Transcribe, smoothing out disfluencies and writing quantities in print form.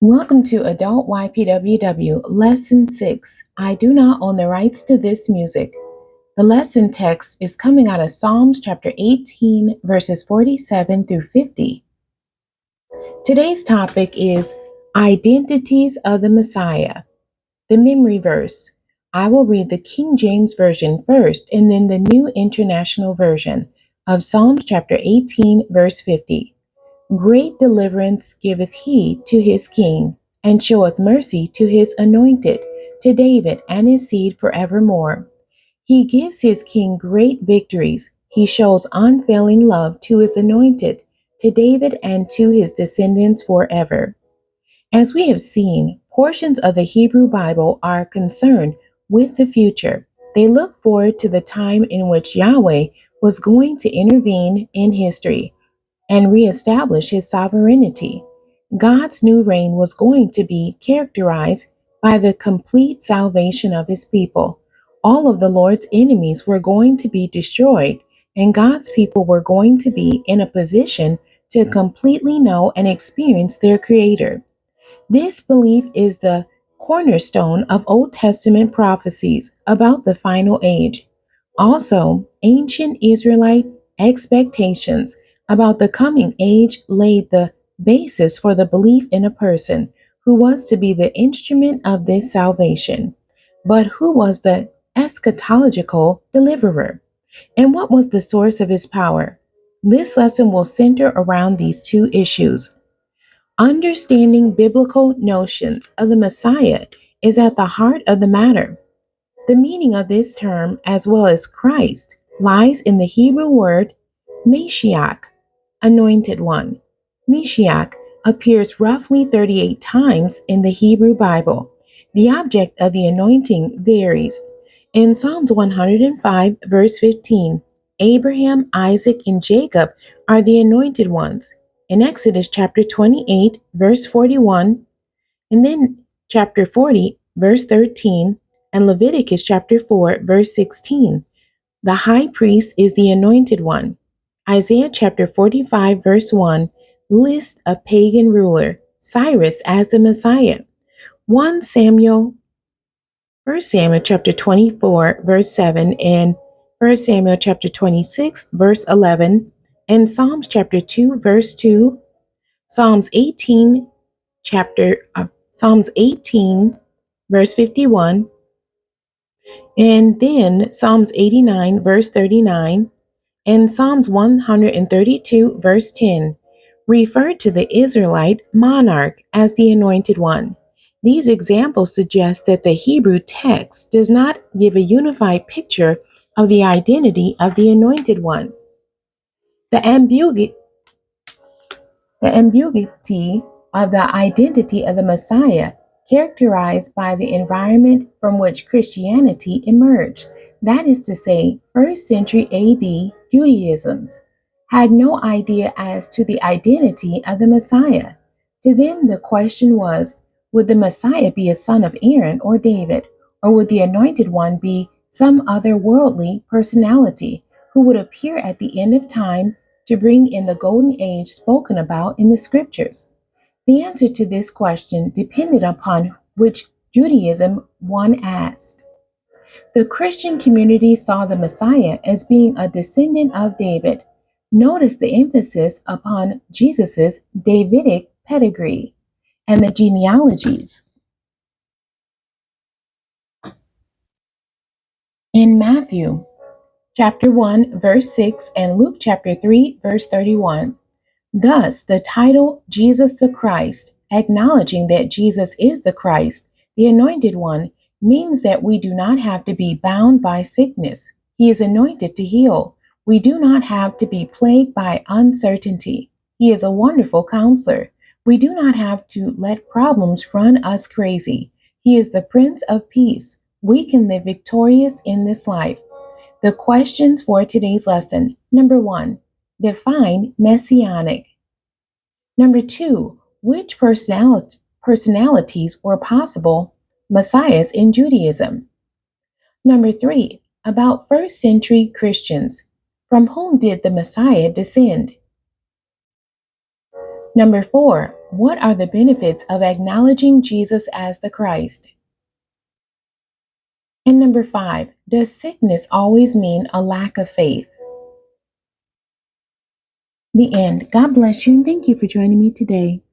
Welcome to Adult ypww Lesson 6. I do not own the rights to this music. The lesson text is coming out of Psalms chapter 18, verses 47 through 50. Today's topic is Identities of the Messiah. The memory verse. I will read the King James Version first and then the New International Version of Psalms chapter 18, verse 50. Great deliverance giveth he to his king, and showeth mercy to his anointed, to David and his seed forevermore. He gives his king great victories. He shows unfailing love to his anointed, to David and to his descendants forever. As we have seen, portions of the Hebrew Bible are concerned with the future. They look forward to the time in which Yahweh was going to intervene in history and reestablish his sovereignty. God's new reign was going to be characterized by the complete salvation of his people. All of the Lord's enemies were going to be destroyed, and God's people were going to be in a position to completely know and experience their Creator. This belief is the cornerstone of Old Testament prophecies about the final age. Also, ancient Israelite expectations about the coming age laid the basis for the belief in a person who was to be the instrument of this salvation. But who was the eschatological deliverer? And what was the source of his power? This lesson will center around these two issues. Understanding biblical notions of the Messiah is at the heart of the matter. The meaning of this term, as well as Christ, lies in the Hebrew word Mashiach, anointed one. Mashiach appears roughly 38 times in the Hebrew Bible. The object of the anointing varies. In Psalms 105, verse 15, Abraham, Isaac, and Jacob are the anointed ones. In Exodus chapter 28, verse 41, and then chapter 40, verse 13, and Leviticus chapter 4, verse 16. The high priest is the anointed one. Isaiah chapter 45, verse 1 lists a pagan ruler, Cyrus, as the Messiah. 1 Samuel, 1 Samuel chapter 24, verse 7, and 1 Samuel chapter 26, verse 11, and Psalms chapter 2, verse 2, Psalms 18, Psalms 18, verse 51, and then Psalms 89, verse 39, and Psalms 132, verse 10, refer to the Israelite monarch as the anointed one. These examples suggest that the Hebrew text does not give a unified picture of the identity of the anointed one. The ambiguity of the identity of the Messiah, characterized by the environment from which Christianity emerged, that is to say, 1st century AD Judaism's, had no idea as to the identity of the Messiah. To them, the question was, would the Messiah be a son of Aaron or David, or would the anointed one be some other worldly personality who would appear at the end of time to bring in the golden age spoken about in the scriptures? The answer to this question depended upon which Judaism one asked. The Christian community saw the Messiah as being a descendant of David. Notice the emphasis upon Jesus' Davidic pedigree and the genealogies. In Matthew chapter 1, verse 6, and Luke chapter 3, verse 31. Thus, the title Jesus the Christ, acknowledging that Jesus is the Christ, the anointed one, means that we do not have to be bound by sickness. He is anointed to heal. We do not have to be plagued by uncertainty. He is a wonderful counselor. We do not have to let problems run us crazy. He is the Prince of Peace. We can live victorious in this life. The questions for today's lesson. Number 1, define messianic. Number 2, which personalities were possible messiahs in Judaism? Number 3, about 1st century Christians. From whom did the Messiah descend? Number 4, What are the benefits of acknowledging Jesus as the Christ? And number 5, does sickness always mean a lack of faith? The end. God bless you and thank you for joining me today.